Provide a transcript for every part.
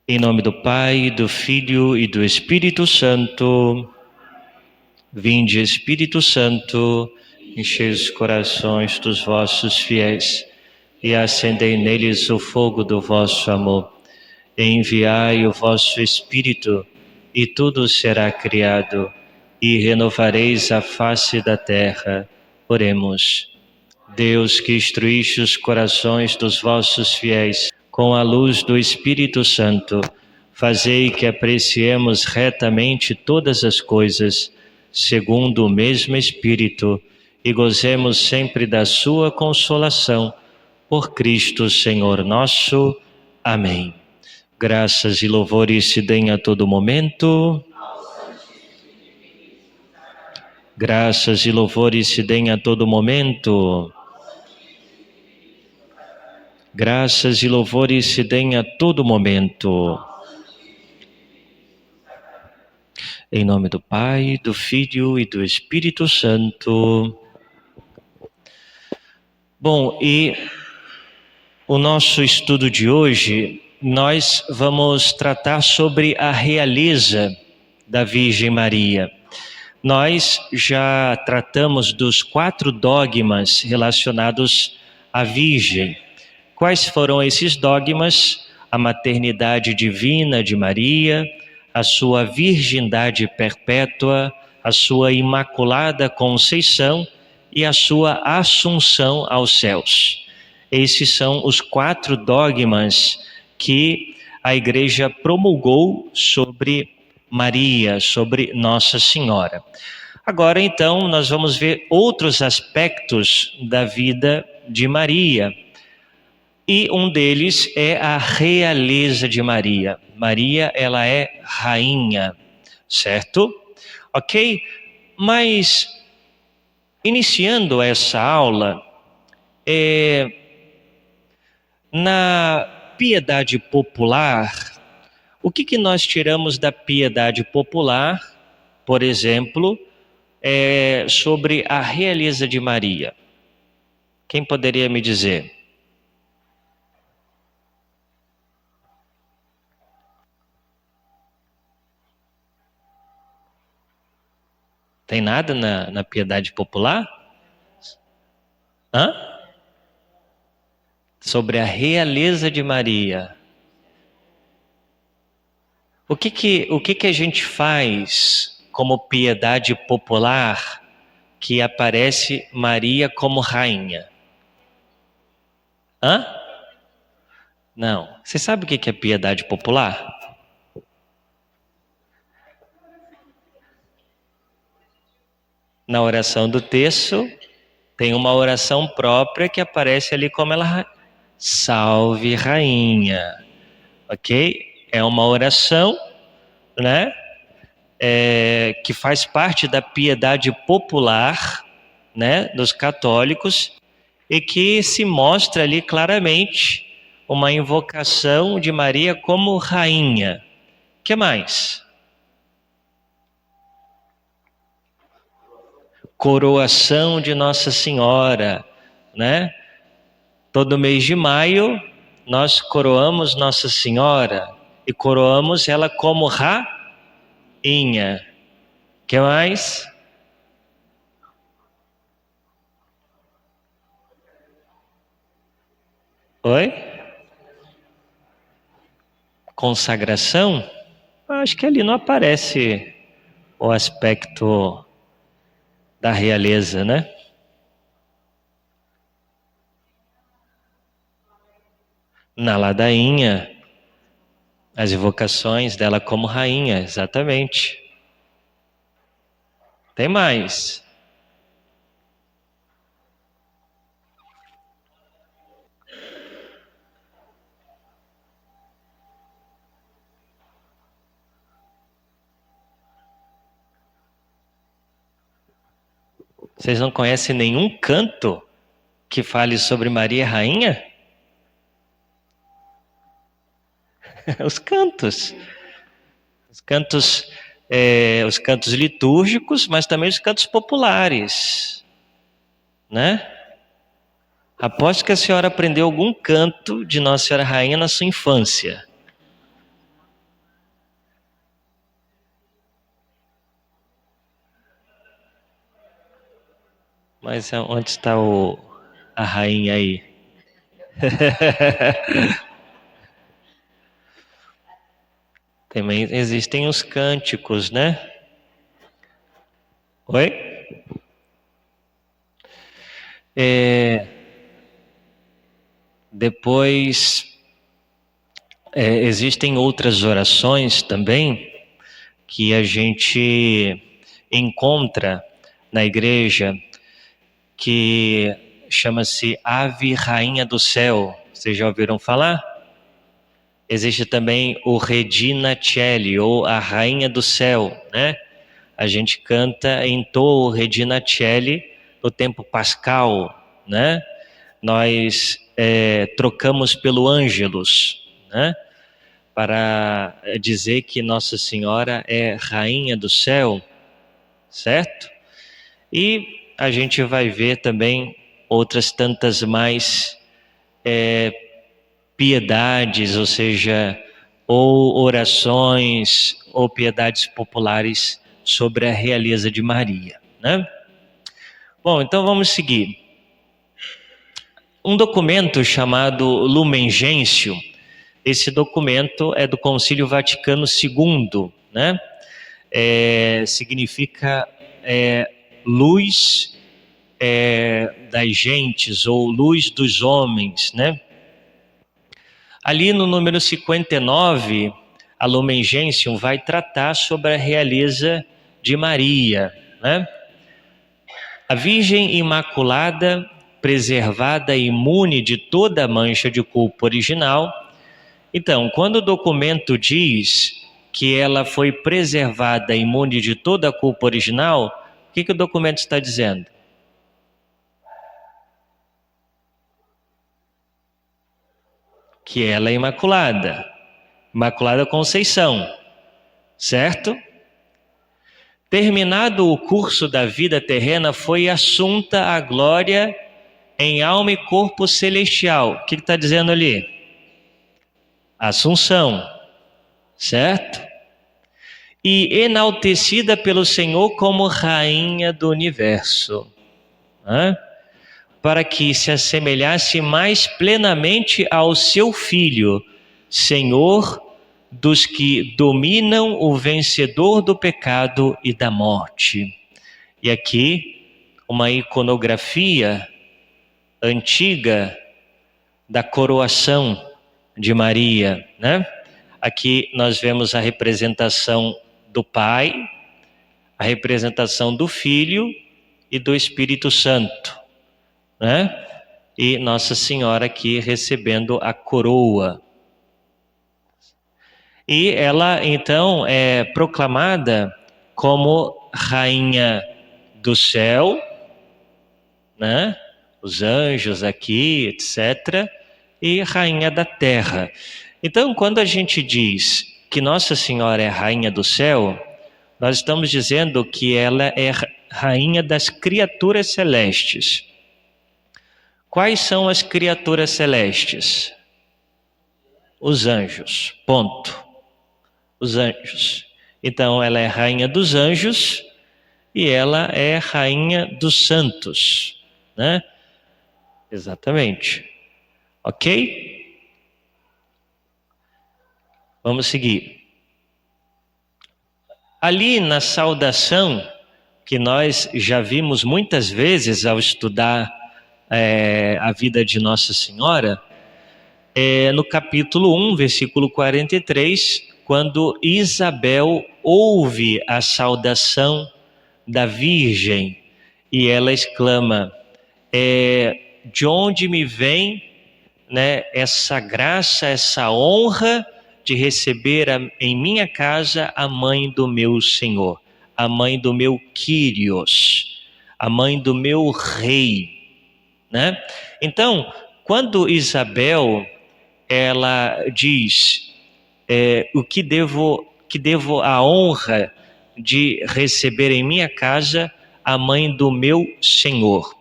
Em nome do Pai, do Filho e do Espírito Santo. Vinde, Espírito Santo, enchei os corações dos vossos fiéis e acendei neles o fogo do vosso amor. Enviai o vosso Espírito, e tudo será criado, e renovareis a face da terra. Oremos. Deus, que instruíste os corações dos vossos fiéis com a luz do Espírito Santo, fazei que apreciemos retamente todas as coisas, segundo o mesmo Espírito, e gozemos sempre da sua consolação. Por Cristo Senhor nosso. Amém. Graças e louvores se deem a todo momento. Graças e louvores se deem a todo momento. Graças e louvores se deem a todo momento. Em nome do Pai, do Filho e do Espírito Santo. Bom, e o nosso estudo de hoje, nós vamos tratar sobre a realeza da Virgem Maria. Nós já tratamos dos 4 dogmas relacionados à Virgem. Quais foram esses dogmas? A maternidade divina de Maria, a sua virgindade perpétua, a sua imaculada conceição e a sua assunção aos céus. Esses são os 4 dogmas que a Igreja promulgou sobre Maria, sobre Nossa Senhora. Agora, então, nós vamos ver outros aspectos da vida de Maria. E um deles é a realeza de Maria. Maria, ela é rainha, certo? Ok? Mas, iniciando essa aula, na piedade popular, o que nós tiramos da piedade popular, por exemplo, sobre a realeza de Maria? Quem poderia me dizer? Tem nada na piedade popular? Hã? Sobre a realeza de Maria. O que a gente faz como piedade popular que aparece Maria como rainha? Hã? Não. Você sabe o que é piedade popular? Na oração do terço, tem uma oração própria que aparece ali como ela... Salve, rainha. Ok? É uma oração, né? Que faz parte da piedade popular, né? Dos católicos, e que se mostra ali claramente uma invocação de Maria como rainha. O que mais? Coroação de Nossa Senhora, né? Todo mês de maio nós coroamos Nossa Senhora e coroamos ela como rainha. O que mais? Oi? Consagração? Acho que ali não aparece o aspecto da realeza, né? Na ladainha, as invocações dela como rainha, exatamente. Tem mais. Vocês não conhecem nenhum canto que fale sobre Maria Rainha? Os cantos. Os cantos litúrgicos, mas também os cantos populares, né? Aposto que a senhora aprendeu algum canto de Nossa Senhora Rainha na sua infância. Mas onde está a rainha aí? Também existem os cânticos, né? Oi? Depois, existem outras orações também que a gente encontra na igreja, que chama-se Ave Rainha do Céu. Vocês já ouviram falar? Existe também o Regina Coeli, ou a Rainha do Céu, né? A gente canta, entoa o Regina Coeli no tempo pascal, né? Nós trocamos pelo Ângelus, né? Para dizer que Nossa Senhora é Rainha do Céu, certo? E a gente vai ver também outras tantas mais piedades, ou seja, ou orações, ou piedades populares sobre a realeza de Maria, né? Bom, então vamos seguir. Um documento chamado Lumen Gentium, esse documento é do Concílio Vaticano II, né? Significa luz das gentes, ou luz dos homens, né? Ali no número 59, a Lumen Gentium vai tratar sobre a realeza de Maria, né? A Virgem Imaculada, preservada e imune de toda mancha de culpa original. Então, quando o documento diz que ela foi preservada e imune de toda a culpa original, o que o documento está dizendo? Que ela é imaculada, Imaculada Conceição, certo? Terminado o curso da vida terrena, foi assunta à glória em alma e corpo celestial. O que está dizendo ali? Assunção, certo? E enaltecida pelo Senhor como Rainha do Universo, né? Para que se assemelhasse mais plenamente ao seu Filho, Senhor dos que dominam, o vencedor do pecado e da morte. E aqui uma iconografia antiga da coroação de Maria, né? Aqui nós vemos a representação do Pai, a representação do Filho e do Espírito Santo, né? E Nossa Senhora aqui recebendo a coroa. E ela então é proclamada como Rainha do Céu, né? Os anjos aqui, etc., e Rainha da Terra. Então, quando a gente diz que Nossa Senhora é Rainha do Céu, nós estamos dizendo que ela é Rainha das criaturas celestes. Quais são as criaturas celestes? Os anjos, ponto. Os anjos. Então ela é Rainha dos anjos e ela é Rainha dos santos, né? Exatamente. Ok? Vamos seguir. Ali na saudação, que nós já vimos muitas vezes ao estudar a vida de Nossa Senhora, no capítulo 1, versículo 43, quando Isabel ouve a saudação da Virgem e ela exclama, de onde me vem, né, essa graça, essa honra de receber em minha casa a mãe do meu Senhor, a mãe do meu Kyrios, a mãe do meu rei, né? Então, quando Isabel ela diz o que devo a honra de receber em minha casa a mãe do meu Senhor.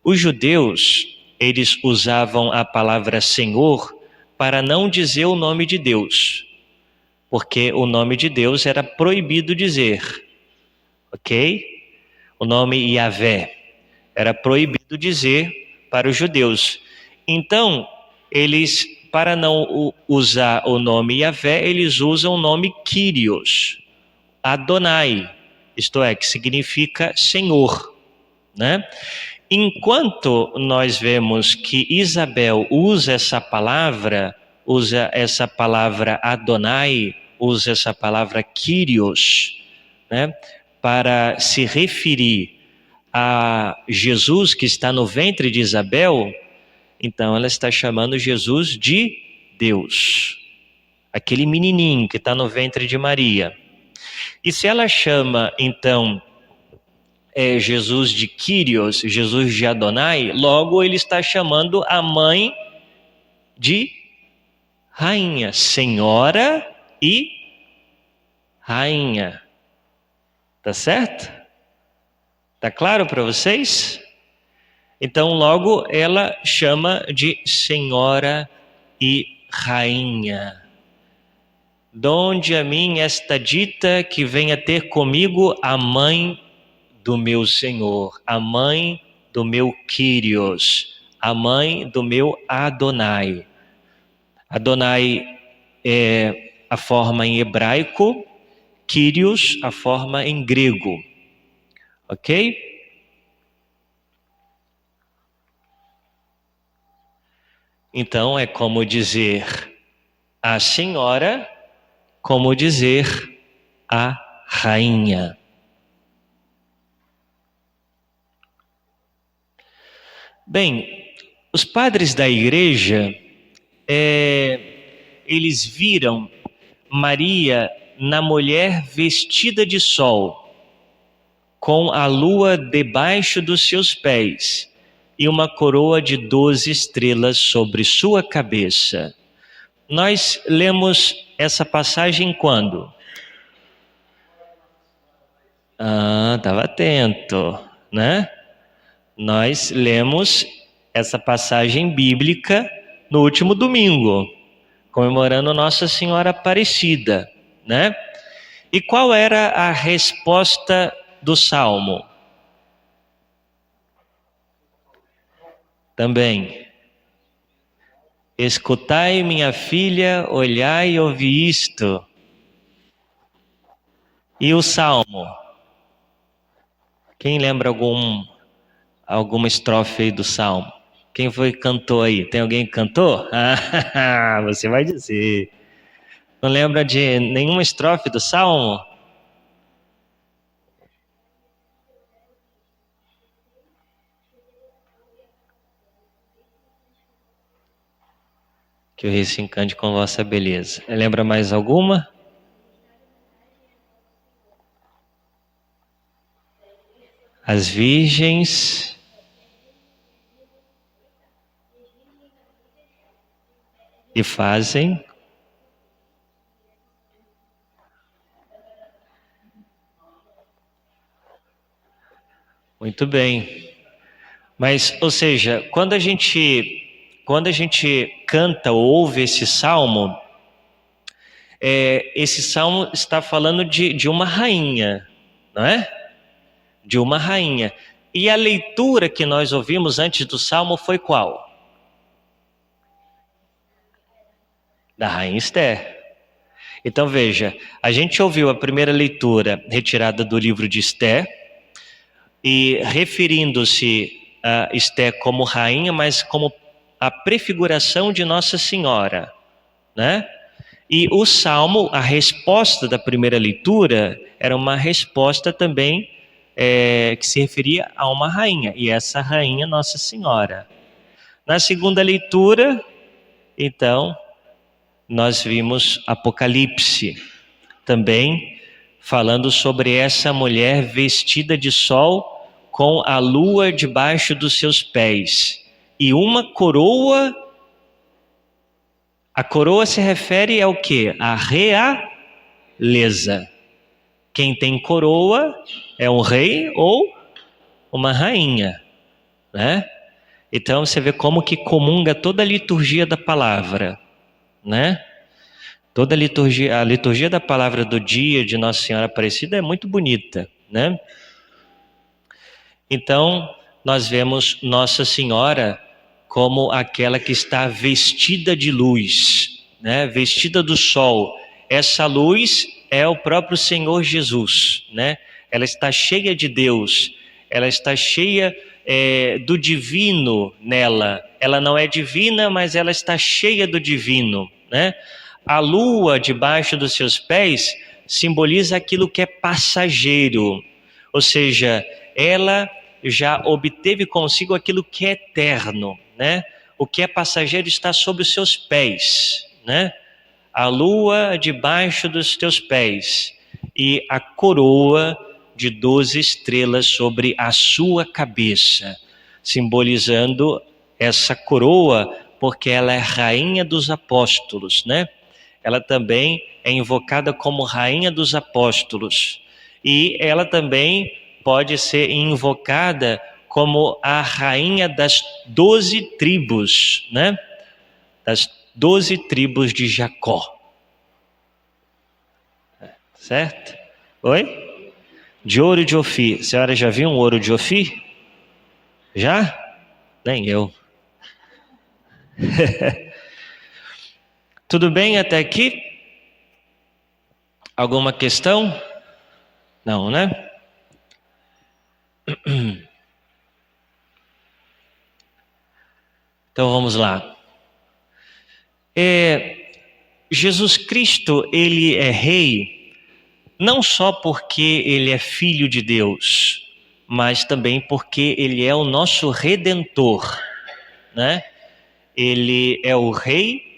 Os judeus, eles usavam a palavra Senhor para não dizer o nome de Deus, porque o nome de Deus era proibido dizer, ok? O nome Yahvé. Era proibido dizer para os judeus. Então, eles, para não usar o nome Yahvé, eles usam o nome Kyrios, Adonai, isto é, que significa Senhor, né? Enquanto nós vemos que Isabel usa essa palavra Adonai, usa essa palavra Kyrios, né, para se referir a Jesus que está no ventre de Isabel, então ela está chamando Jesus de Deus, aquele menininho que está no ventre de Maria. E se ela chama, então, Jesus de Kyrios, Jesus de Adonai, logo ele está chamando a mãe de rainha, senhora e rainha. Tá certo? Tá claro para vocês? Então logo ela chama de senhora e rainha. Donde a mim está dita que venha ter comigo a mãe do meu Senhor, a mãe do meu Kyrios, a mãe do meu Adonai. Adonai é a forma em hebraico, Kyrios a forma em grego, ok? Então é como dizer a senhora, como dizer a rainha. Bem, os padres da igreja, eles viram Maria na mulher vestida de sol, com a lua debaixo dos seus pés e uma coroa de 12 estrelas sobre sua cabeça. Nós lemos essa passagem quando? Estava atento, né? Nós lemos essa passagem bíblica no último domingo, comemorando Nossa Senhora Aparecida, né? E qual era a resposta do Salmo? Também. Escutai, minha filha, olhai e ouvi isto. E o Salmo? Quem lembra alguma estrofe aí do Salmo? Quem foi que cantou aí? Tem alguém que cantou? Você vai dizer. Não lembra de nenhuma estrofe do Salmo? Que o rei se encante com vossa beleza. Lembra mais alguma? As virgens e fazem muito bem. Mas, ou seja, quando a gente canta ou ouve esse salmo, esse salmo está falando de uma rainha, não é? De uma rainha. E a leitura que nós ouvimos antes do salmo foi qual? Da rainha Esther. Então veja, a gente ouviu a primeira leitura retirada do livro de Esther, e referindo-se a Esther como rainha, mas como a prefiguração de Nossa Senhora, né? E o salmo, a resposta da primeira leitura, era uma resposta também que se referia a uma rainha, e essa rainha Nossa Senhora. Na segunda leitura, então, nós vimos Apocalipse, também falando sobre essa mulher vestida de sol com a lua debaixo dos seus pés e uma coroa. A coroa se refere ao quê? A realeza. Quem tem coroa é um rei ou uma rainha, né? Então você vê como que comunga toda a liturgia da palavra, né? Toda a liturgia da palavra do dia de Nossa Senhora Aparecida é muito bonita, né? Então, nós vemos Nossa Senhora como aquela que está vestida de luz, né? Vestida do sol. Essa luz é o próprio Senhor Jesus, né? Ela está cheia de Deus, ela está cheia do divino nela. Ela não é divina, mas ela está cheia do divino, né? A lua debaixo dos seus pés simboliza aquilo que é passageiro, ou seja, ela já obteve consigo aquilo que é eterno, né? O que é passageiro está sob os seus pés, né? A lua debaixo dos teus pés e a coroa de 12 estrelas sobre a sua cabeça, simbolizando essa coroa, porque ela é rainha dos apóstolos, né? Ela também é invocada como rainha dos apóstolos e ela também pode ser invocada como a rainha das 12 tribos, né? Das 12 tribos de Jacó. Certo? Oi? De ouro de Ofir. A senhora já viu um ouro de Ofir? Já? Nem eu. Tudo bem até aqui? Alguma questão? Não, né? Então vamos lá. Jesus Cristo, ele é rei, não só porque ele é filho de Deus, mas também porque ele é o nosso redentor, né? Ele é o rei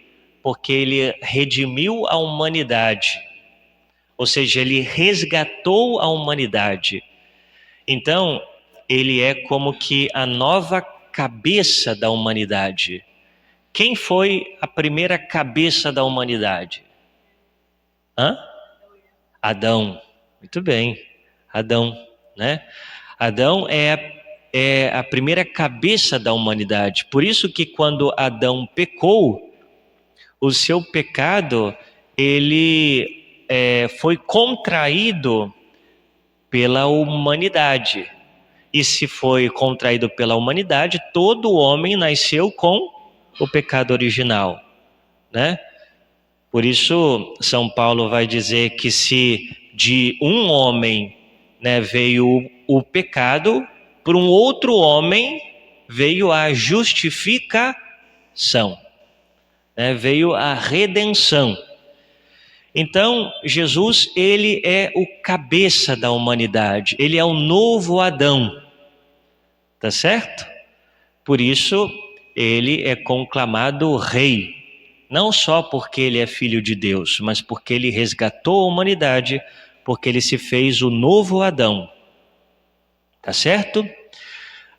porque ele redimiu a humanidade, ou seja, ele resgatou a humanidade. Então, ele é como que a nova cabeça da humanidade. Quem foi a primeira cabeça da humanidade? Adão. Muito bem, Adão, né? Adão é a primeira cabeça da humanidade. Por isso que quando Adão pecou, o seu pecado, ele foi contraído pela humanidade. E se foi contraído pela humanidade, todo homem nasceu com o pecado original, né? Por isso, São Paulo vai dizer que se de um homem, né, veio o pecado, por um outro homem veio a justificação, né? Veio a redenção. Então, Jesus, ele é o cabeça da humanidade, ele é o novo Adão, tá certo? Por isso, ele é conclamado rei, não só porque ele é filho de Deus, mas porque ele resgatou a humanidade, porque ele se fez o novo Adão, tá certo?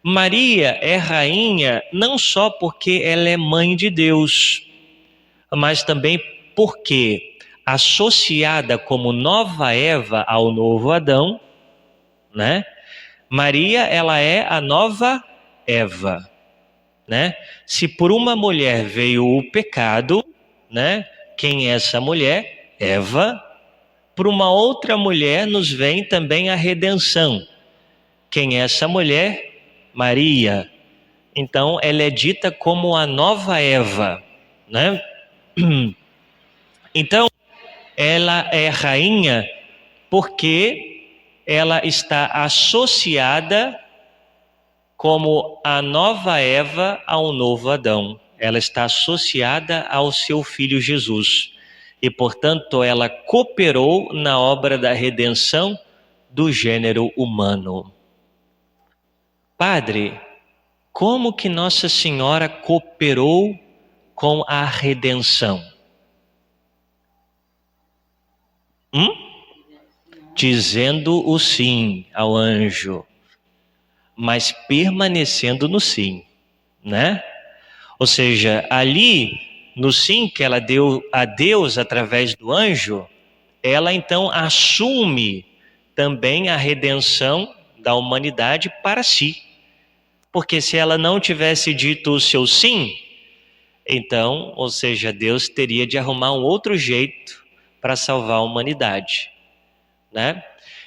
Maria é rainha não só porque ela é mãe de Deus, mas também porque associada como nova Eva ao novo Adão, né? Maria, ela é a nova Eva, né? Se por uma mulher veio o pecado, né? Quem é essa mulher? Eva. Por uma outra mulher nos vem também a redenção. Quem é essa mulher? Maria. Então, ela é dita como a nova Eva, né? Então, ela é rainha porque ela está associada como a nova Eva ao novo Adão. Ela está associada ao seu filho Jesus. E, portanto, ela cooperou na obra da redenção do gênero humano. Padre, como que Nossa Senhora cooperou com a redenção? Dizendo o sim ao anjo, mas permanecendo no sim, né? Ou seja, ali no sim que ela deu a Deus através do anjo, ela então assume também a redenção da humanidade para si. Porque se ela não tivesse dito o seu sim, então, ou seja, Deus teria de arrumar um outro jeito para salvar a humanidade, né?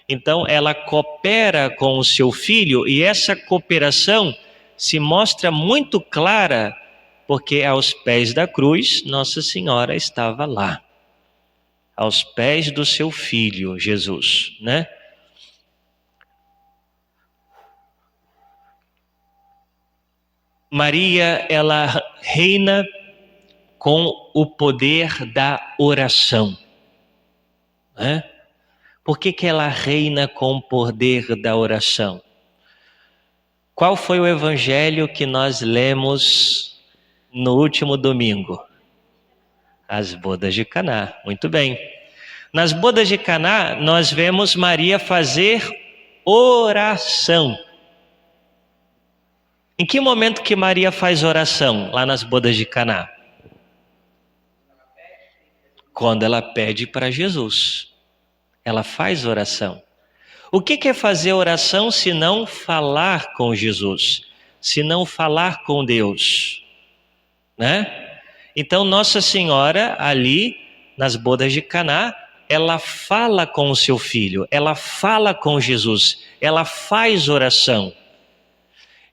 Então ela coopera com o seu filho e essa cooperação se mostra muito clara, porque aos pés da cruz Nossa Senhora estava lá, aos pés do seu filho Jesus, né? Maria, ela reina com o poder da oração, né? Por que ela reina com o poder da oração? Qual foi o evangelho que nós lemos no último domingo? As bodas de Caná, muito bem. Nas bodas de Caná, nós vemos Maria fazer oração. Em que momento que Maria faz oração lá nas bodas de Caná? Quando ela pede para Jesus. Ela faz oração. O que é fazer oração se não falar com Jesus? Se não falar com Deus, né? Então Nossa Senhora ali nas bodas de Caná, ela fala com o seu filho, ela fala com Jesus, ela faz oração.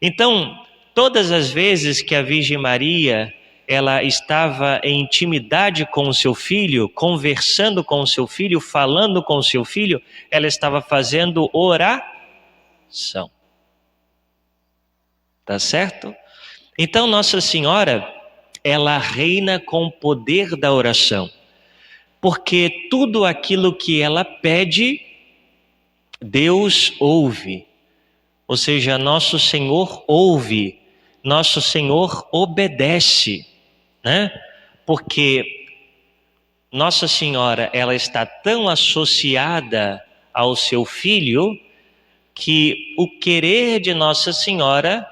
Então, todas as vezes que a Virgem Maria, ela estava em intimidade com o seu filho, conversando com o seu filho, falando com o seu filho, ela estava fazendo oração. Tá certo? Então, Nossa Senhora, ela reina com o poder da oração. Porque tudo aquilo que ela pede, Deus ouve. Ou seja, Nosso Senhor ouve, Nosso Senhor obedece, né? Porque Nossa Senhora, ela está tão associada ao seu filho que o querer de Nossa Senhora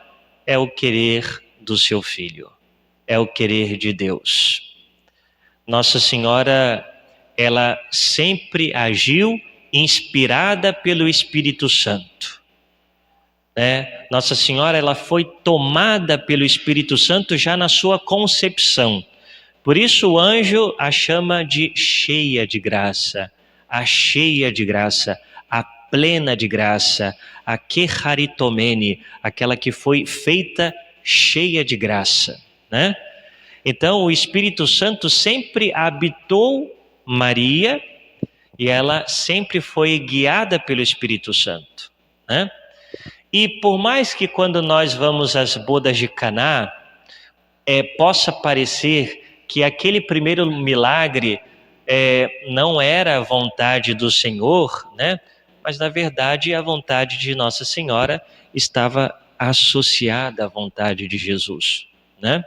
é o querer do seu filho, é o querer de Deus. Nossa Senhora, ela sempre agiu inspirada pelo Espírito Santo. Nossa Senhora, ela foi tomada pelo Espírito Santo já na sua concepção. Por isso o anjo a chama de cheia de graça, a cheia de graça, a plena de graça, a Kecharitomene, aquela que foi feita cheia de graça, né? Então o Espírito Santo sempre habitou Maria e ela sempre foi guiada pelo Espírito Santo, né? E por mais que quando nós vamos às bodas de Caná, possa parecer que aquele primeiro milagre não era a vontade do Senhor, né? Mas na verdade a vontade de Nossa Senhora estava associada à vontade de Jesus, né?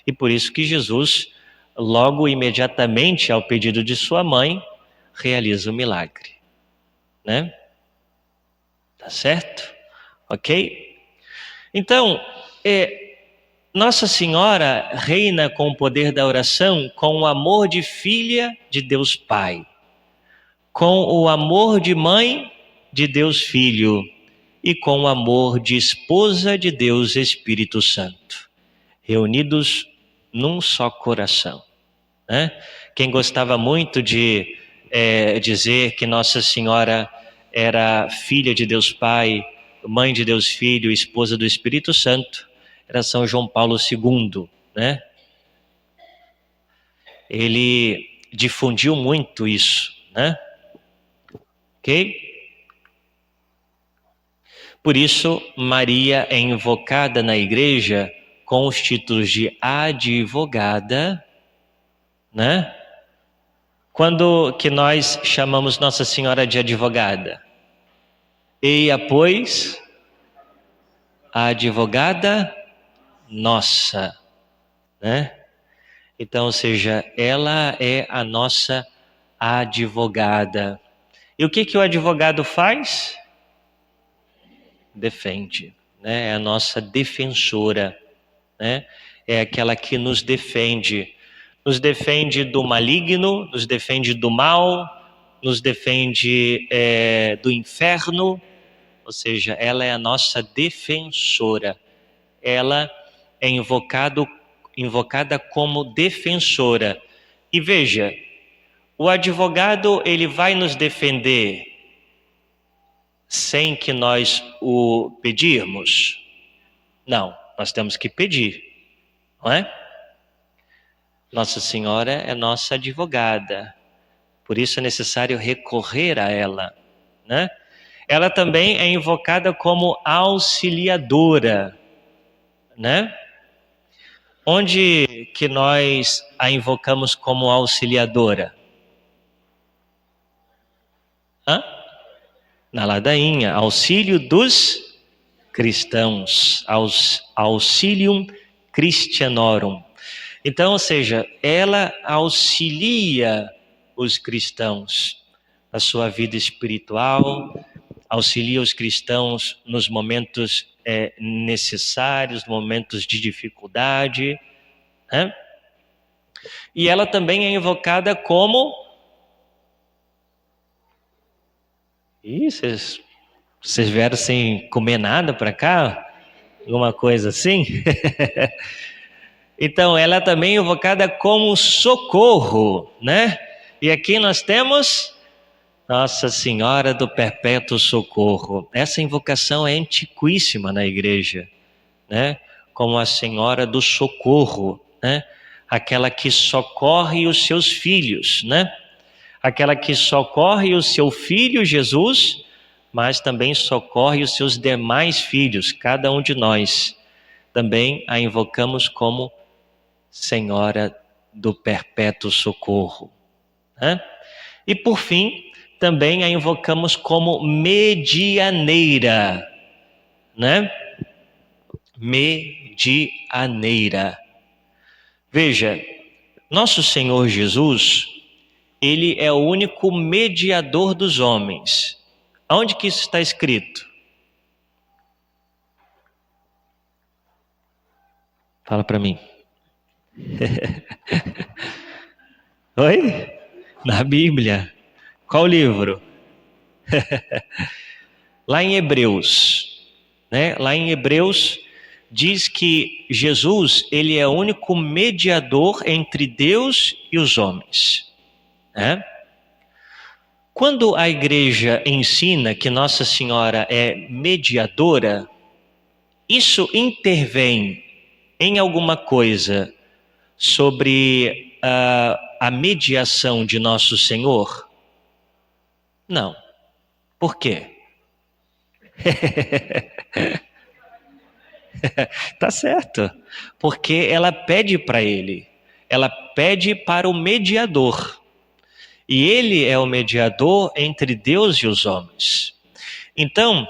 E por isso que Jesus, logo imediatamente ao pedido de sua mãe, realiza o milagre, né? Tá certo? Ok? Então, Nossa Senhora reina com o poder da oração, com o amor de filha de Deus Pai, com o amor de mãe de Deus Filho e com o amor de esposa de Deus Espírito Santo, reunidos num só coração, né? Quem gostava muito de dizer que Nossa Senhora era filha de Deus Pai, mãe de Deus Filho, esposa do Espírito Santo, era São João Paulo II, né? Ele difundiu muito isso, né? Ok? Por isso, Maria é invocada na igreja com os títulos de advogada, né? Quando que nós chamamos Nossa Senhora de advogada? Eia, pois, a advogada nossa, né? Então, ou seja, ela é a nossa advogada. E o que o advogado faz? Defende, né? É a nossa defensora, né? É aquela que nos defende do maligno, nos defende do mal, nos defende do inferno. Ou seja, ela é a nossa defensora. Ela é invocada como defensora. E veja, o advogado, ele vai nos defender sem que nós o pedirmos? Não, nós temos que pedir, não é? Nossa Senhora é nossa advogada, por isso é necessário recorrer a ela, né? Ela também é invocada como auxiliadora, né? Onde que nós a invocamos como auxiliadora? Hã? Na ladainha, auxílio dos cristãos, auxilium Christianorum. Então, ou seja, ela auxilia os cristãos na sua vida espiritual, auxilia os cristãos nos momentos necessários, momentos de dificuldade, né? E ela também é invocada como... Vocês vieram sem comer nada para cá? Alguma coisa assim? Então, ela é também invocada como socorro, né? E aqui nós temos Nossa Senhora do Perpétuo Socorro. Essa invocação é antiquíssima na igreja, né? Como a Senhora do Socorro, né? Aquela que socorre os seus filhos, né? Aquela que socorre o seu filho Jesus, mas também socorre os seus demais filhos, cada um de nós. Também a invocamos como Senhora do Perpétuo Socorro, né? E por fim, também a invocamos como medianeira, né? Medianeira. Veja, nosso Senhor Jesus, ele é o único mediador dos homens. Aonde que isso está escrito? Fala para mim. Oi? Na Bíblia. Qual livro? Lá em Hebreus, né? Lá em Hebreus diz que Jesus, ele é o único mediador entre Deus e os homens, né? Quando a igreja ensina que Nossa Senhora é mediadora, isso intervém em alguma coisa sobre a mediação de Nosso Senhor? Não. Por quê? Tá certo. Porque ela pede para ele. Ela pede para o mediador. E ele é o mediador entre Deus e os homens. Então,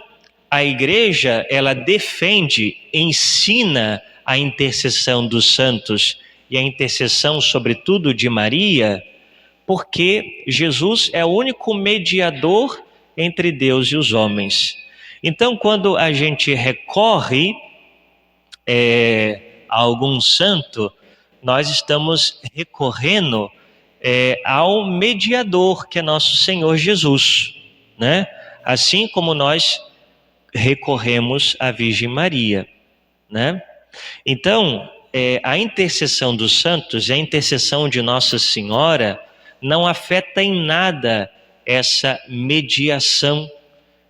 a igreja, ela defende, ensina a intercessão dos santos e a intercessão, sobretudo, de Maria, porque Jesus é o único mediador entre Deus e os homens. Então, quando a gente recorre a algum santo, nós estamos recorrendo ao mediador, que é nosso Senhor Jesus, né? Assim como nós recorremos à Virgem Maria, né? Então, a intercessão dos santos e a intercessão de Nossa Senhora não afeta em nada essa mediação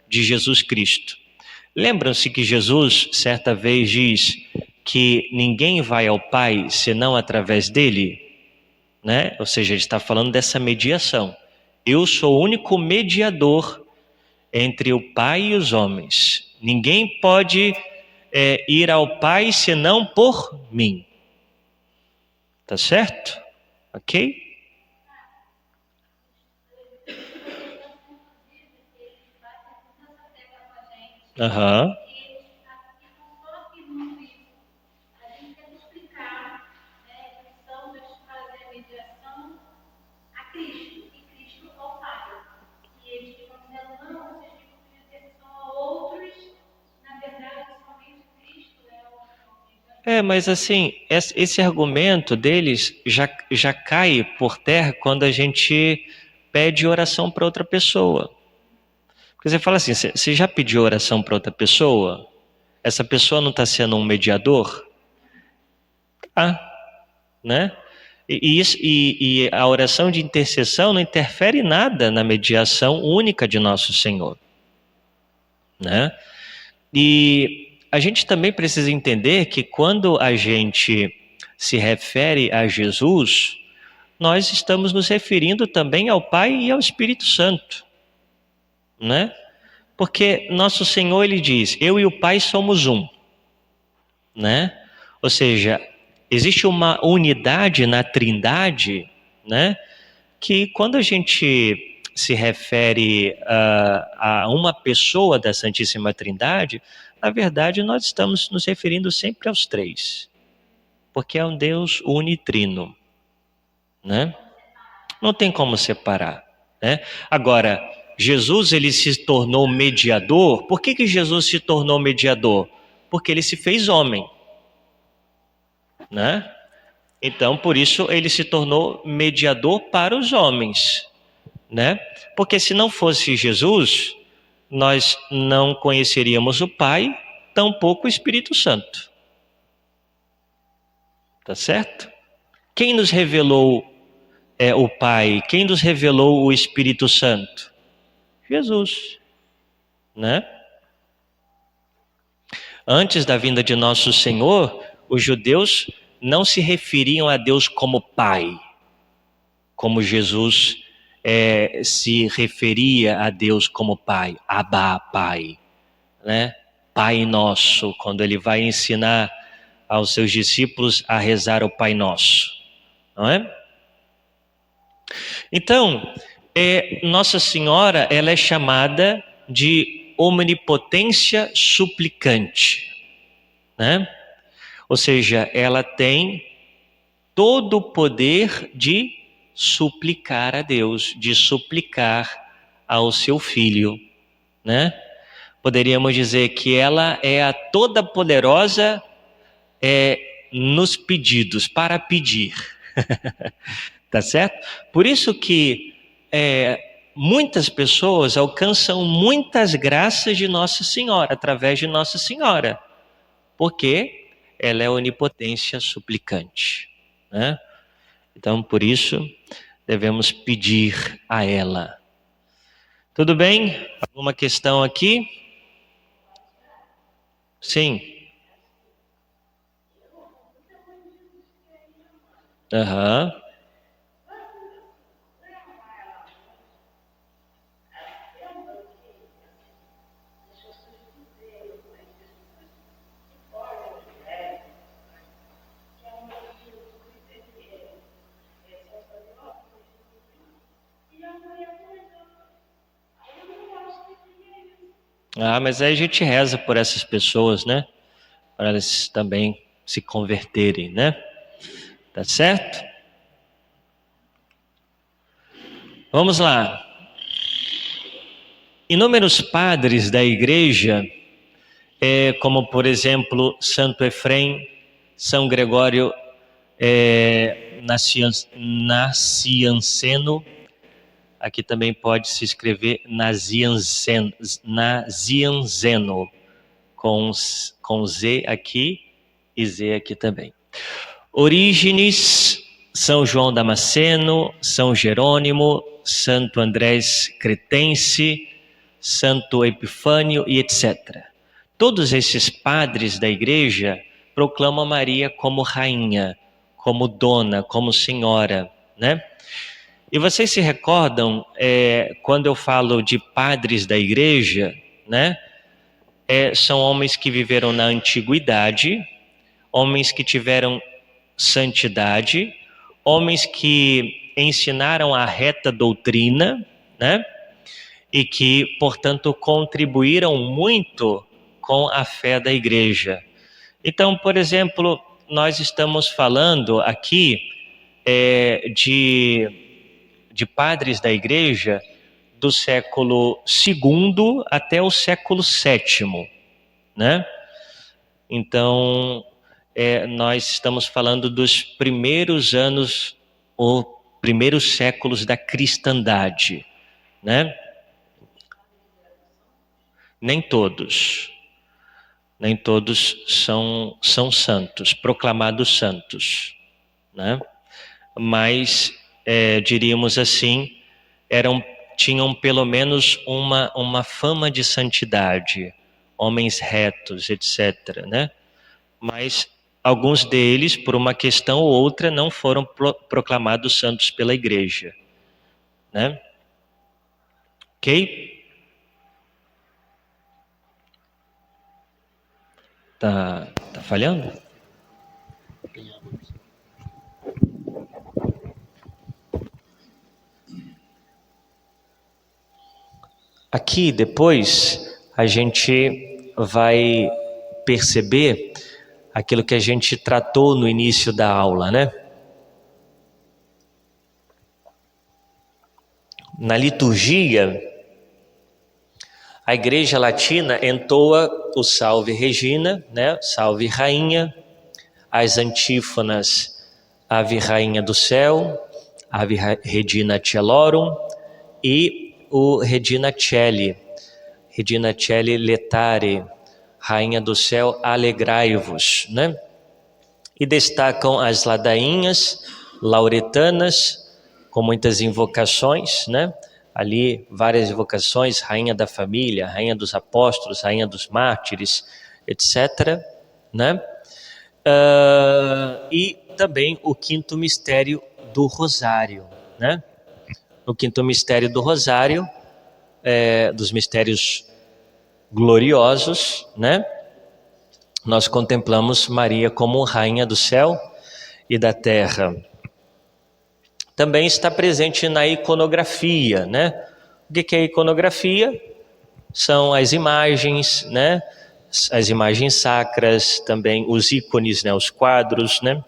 de Jesus Cristo. Lembram-se que Jesus, certa vez, diz que ninguém vai ao Pai senão através dele, né? Ou seja, ele está falando dessa mediação. Eu sou o único mediador entre o Pai e os homens. Ninguém pode ir ao Pai senão por mim. Tá certo? Ok? Aham. Mas assim, esse argumento deles já cai por terra quando a gente pede oração para outra pessoa. Porque você fala assim, você já pediu oração para outra pessoa? Essa pessoa não está sendo um mediador? Né? E a oração de intercessão não interfere nada na mediação única de Nosso Senhor. né? E a gente também precisa entender que quando a gente se refere a Jesus, nós estamos nos referindo também ao Pai e ao Espírito Santo, né? Porque nosso Senhor, ele diz, eu e o Pai somos um, né? Ou seja, existe uma unidade na Trindade, né? Que quando a gente se refere a uma pessoa da Santíssima Trindade, na verdade nós estamos nos referindo sempre aos três, porque é um Deus unitrino, né? Não tem como separar, né? Agora, Jesus, ele se tornou mediador. Por que Jesus se tornou mediador? Porque ele se fez homem, né? Então, por isso ele se tornou mediador para os homens, né? Porque se não fosse Jesus, nós não conheceríamos o Pai, tampouco o Espírito Santo. Tá certo? Quem nos revelou o Pai? Quem nos revelou o Espírito Santo? Jesus, né? Antes da vinda de nosso Senhor, os judeus não se referiam a Deus como Pai, como Jesus se referia a Deus como Pai, Abba, Pai, né? Pai Nosso, quando ele vai ensinar aos seus discípulos a rezar o Pai Nosso, não é? Então, Nossa Senhora, ela é chamada de omnipotência suplicante, né? Ou seja, ela tem todo o poder de suplicar a Deus, de suplicar ao seu Filho, né? Poderíamos dizer que ela é a toda-poderosa nos pedidos, para pedir. Tá certo? Por isso que muitas pessoas alcançam muitas graças de Nossa Senhora, através de Nossa Senhora, porque ela é onipotência suplicante, né? Então, por isso, devemos pedir a ela. Tudo bem? Alguma questão aqui? Sim. Aham. Mas aí a gente reza por essas pessoas, né? Para elas também se converterem, né? Tá certo? Vamos lá. Inúmeros padres da igreja, como por exemplo Santo Efrem, São Gregório Nacianceno, aqui também pode se escrever Nazianzeno, com Z aqui e Z aqui também. Orígenes, São João Damasceno, São Jerônimo, Santo Andrés Cretense, Santo Epifânio e etc. Todos esses padres da igreja proclamam Maria como rainha, como dona, como senhora, né? E vocês se recordam, quando eu falo de padres da igreja, né? São homens que viveram na antiguidade, homens que tiveram santidade, homens que ensinaram a reta doutrina, né? E que, portanto, contribuíram muito com a fé da igreja. Então, por exemplo, nós estamos falando aqui de padres da igreja do século II até o século VII, né? Então, nós estamos falando dos primeiros anos, ou primeiros séculos da cristandade, né? Nem todos são santos, proclamados santos, né? Mas, diríamos assim, tinham pelo menos uma fama de santidade, homens retos, etc., né? Mas alguns deles, por uma questão ou outra, não foram proclamados santos pela igreja, né? Ok? Tá falhando? Aqui depois a gente vai perceber aquilo que a gente tratou no início da aula, né? Na liturgia, a Igreja Latina entoa o Salve Regina, né? Salve Rainha, as antífonas Ave Rainha do Céu, Ave Regina Caelorum e o Regina Caeli Letare, Rainha do Céu, alegrai-vos, né? E destacam as ladainhas lauretanas, com muitas invocações, né? Ali várias invocações, Rainha da Família, Rainha dos Apóstolos, Rainha dos Mártires, etc., né? E também o quinto mistério do Rosário, né? No quinto mistério do Rosário, dos mistérios gloriosos, né? Nós contemplamos Maria como Rainha do céu e da terra. Também está presente na iconografia, né? O que é a iconografia? São as imagens, né? As imagens sacras, também os ícones, né? Os quadros, né?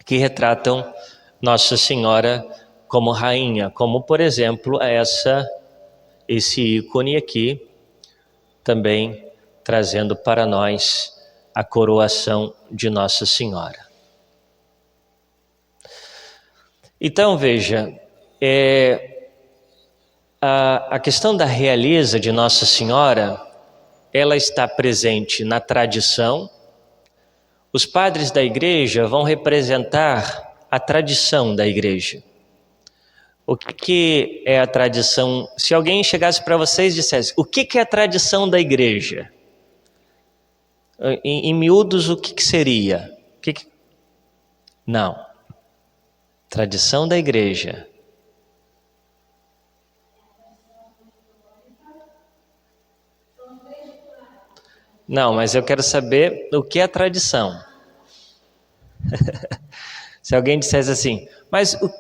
Que retratam Nossa Senhora como rainha, como por exemplo esse ícone aqui, também trazendo para nós a coroação de Nossa Senhora. Então veja, a questão da realeza de Nossa Senhora, ela está presente na tradição. Os padres da igreja vão representar a tradição da igreja. O que é a tradição? Se alguém chegasse para vocês e dissesse, o que é a tradição da igreja? Em miúdos, o que seria? Não. Tradição da igreja. Não, mas eu quero saber o que é tradição. Se alguém dissesse assim, mas o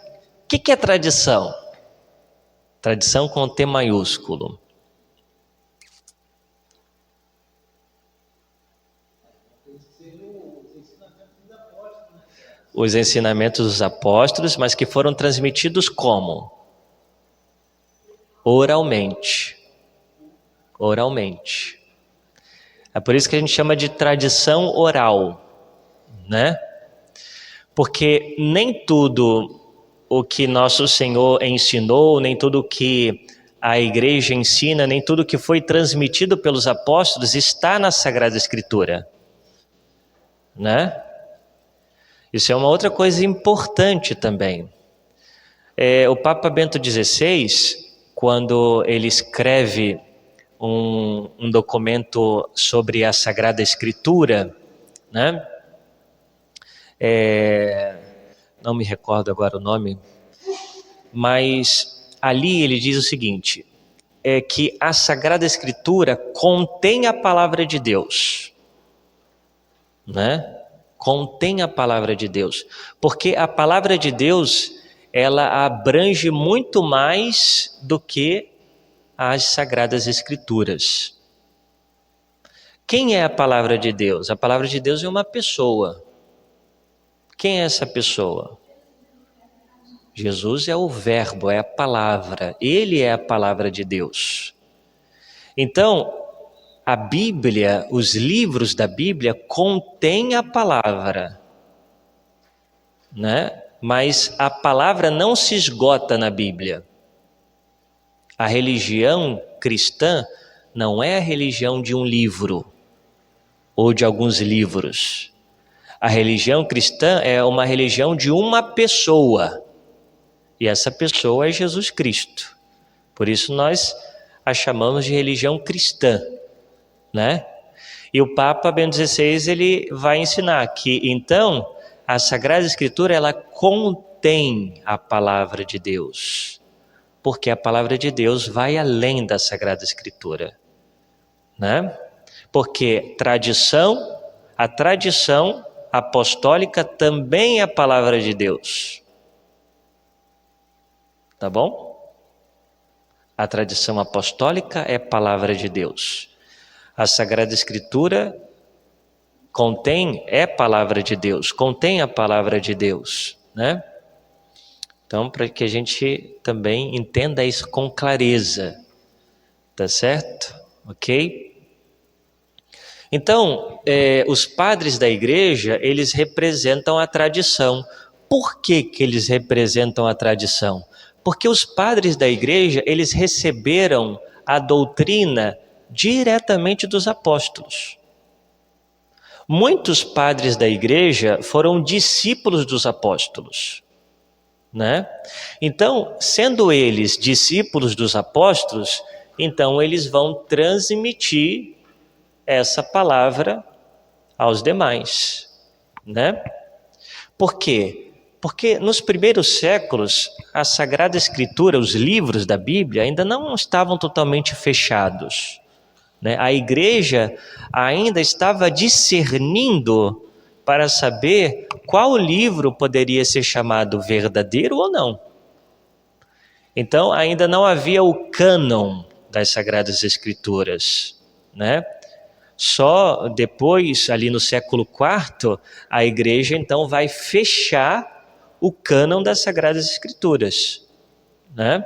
que é tradição? Tradição com T maiúsculo. Os ensinamentos dos apóstolos, mas que foram transmitidos como? Oralmente. Oralmente. É por isso que a gente chama de tradição oral, né? Porque nem tudo o que nosso Senhor ensinou, nem tudo o que a igreja ensina, nem tudo o que foi transmitido pelos apóstolos está na Sagrada Escritura, né? Isso é uma outra coisa importante também. O Papa Bento XVI, quando ele escreve um documento sobre a Sagrada Escritura, né? Não me recordo agora o nome, mas ali ele diz o seguinte, que a Sagrada Escritura contém a palavra de Deus, né? Contém a palavra de Deus, porque a palavra de Deus, ela abrange muito mais do que as Sagradas Escrituras. Quem é a palavra de Deus? A palavra de Deus é uma pessoa. Quem é essa pessoa? Jesus é o verbo, é a palavra. Ele é a palavra de Deus. Então, a Bíblia, os livros da Bíblia contêm a palavra, né? Mas a palavra não se esgota na Bíblia. A religião cristã não é a religião de um livro ou de alguns livros. A religião cristã é uma religião de uma pessoa. E essa pessoa é Jesus Cristo. Por isso nós a chamamos de religião cristã. né? E o Papa Bento XVI, ele vai ensinar que, então, a Sagrada Escritura, ela contém a palavra de Deus, porque a palavra de Deus vai além da Sagrada Escritura, né? Porque a tradição apostólica também é a palavra de Deus, tá bom? A tradição apostólica é a palavra de Deus. A Sagrada Escritura é palavra de Deus, contém a palavra de Deus, né? Então, para que a gente também entenda isso com clareza, tá certo? Ok? Então, os padres da igreja, eles representam a tradição. Por que que eles representam a tradição? Porque os padres da igreja, eles receberam a doutrina diretamente dos apóstolos. Muitos padres da igreja foram discípulos dos apóstolos, né? Então, sendo eles discípulos dos apóstolos, então eles vão transmitir essa palavra aos demais, né? Por quê? Porque nos primeiros séculos, a Sagrada Escritura, os livros da Bíblia, ainda não estavam totalmente fechados, né? A igreja ainda estava discernindo para saber qual livro poderia ser chamado verdadeiro ou não. Então, ainda não havia o cânon das Sagradas Escrituras, né? Só depois, ali no século IV, a igreja então vai fechar o cânon das Sagradas Escrituras, né?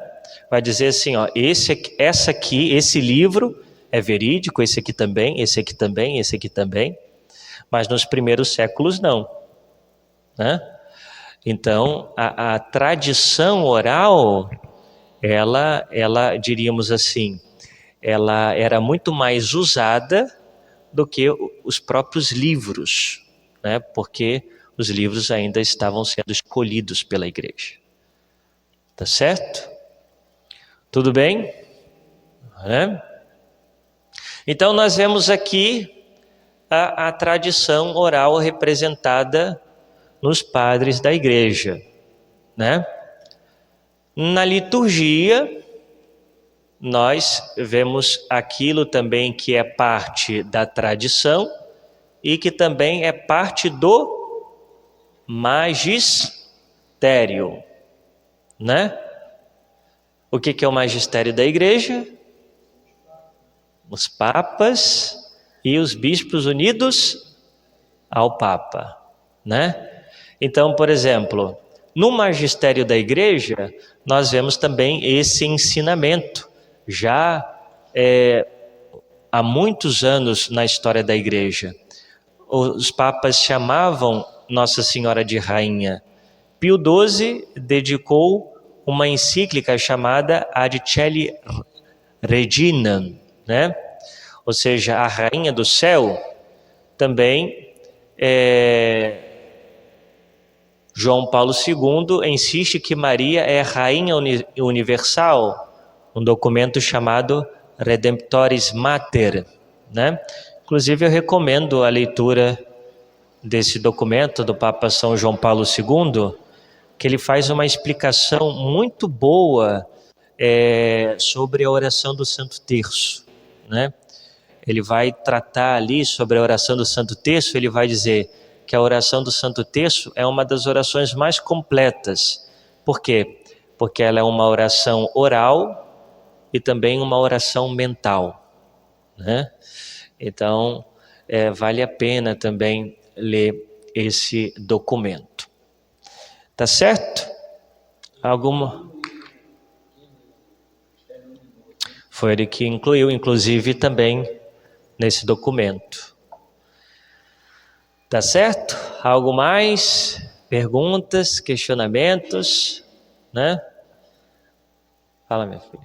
Vai dizer assim, ó, esse livro é verídico, esse aqui também, esse aqui também, esse aqui também, mas nos primeiros séculos não, né? Então, a tradição oral, ela, diríamos assim, ela era muito mais usada do que os próprios livros, né? Porque os livros ainda estavam sendo escolhidos pela igreja. Tá certo? Tudo bem? Né? Então nós vemos aqui a tradição oral representada nos padres da igreja, né? Na liturgia, nós vemos aquilo também que é parte da tradição e que também é parte do magistério, né? O que é o magistério da igreja? Os papas e os bispos unidos ao Papa, né? Então, por exemplo, no magistério da igreja, nós vemos também esse ensinamento, já há muitos anos na história da igreja. Os papas chamavam Nossa Senhora de Rainha. Pio XII dedicou uma encíclica chamada Ad Coeli Reginam, né? Ou seja, a Rainha do Céu. Também João Paulo II insiste que Maria é Rainha Universal, um documento chamado Redemptoris Mater, né? Inclusive eu recomendo a leitura desse documento do Papa São João Paulo II, que ele faz uma explicação muito boa sobre a oração do Santo Terço, né? Ele vai tratar ali sobre a oração do Santo Terço, ele vai dizer que a oração do Santo Terço é uma das orações mais completas. Por quê? Porque ela é uma oração oral e também uma oração mental, né? Então, vale a pena também ler esse documento. Tá certo? Alguma? Foi ele que incluiu, inclusive, também nesse documento. Tá certo? Algo mais? Perguntas, questionamentos, né? Fala, minha filha.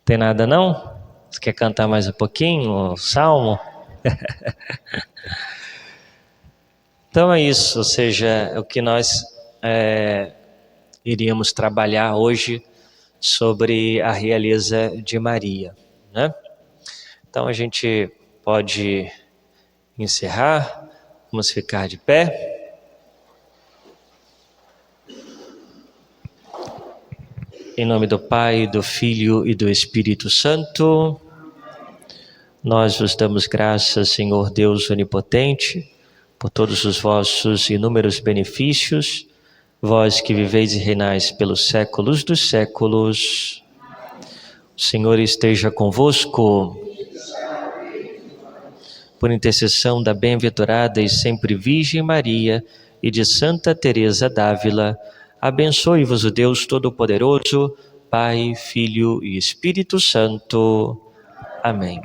Tem nada não? Você quer cantar mais um pouquinho o salmo? Então é isso, ou seja, é o que nós iríamos trabalhar hoje sobre a realeza de Maria, né? Então a gente pode encerrar, vamos ficar de pé. Em nome do Pai, do Filho e do Espírito Santo, nós vos damos graças, Senhor Deus Onipotente, por todos os vossos inúmeros benefícios, vós que viveis e reinais pelos séculos dos séculos. O Senhor esteja convosco. Por intercessão da bem-aventurada e sempre Virgem Maria e de Santa Teresa d'Ávila, abençoe-vos o Deus Todo-Poderoso, Pai, Filho e Espírito Santo. Amém.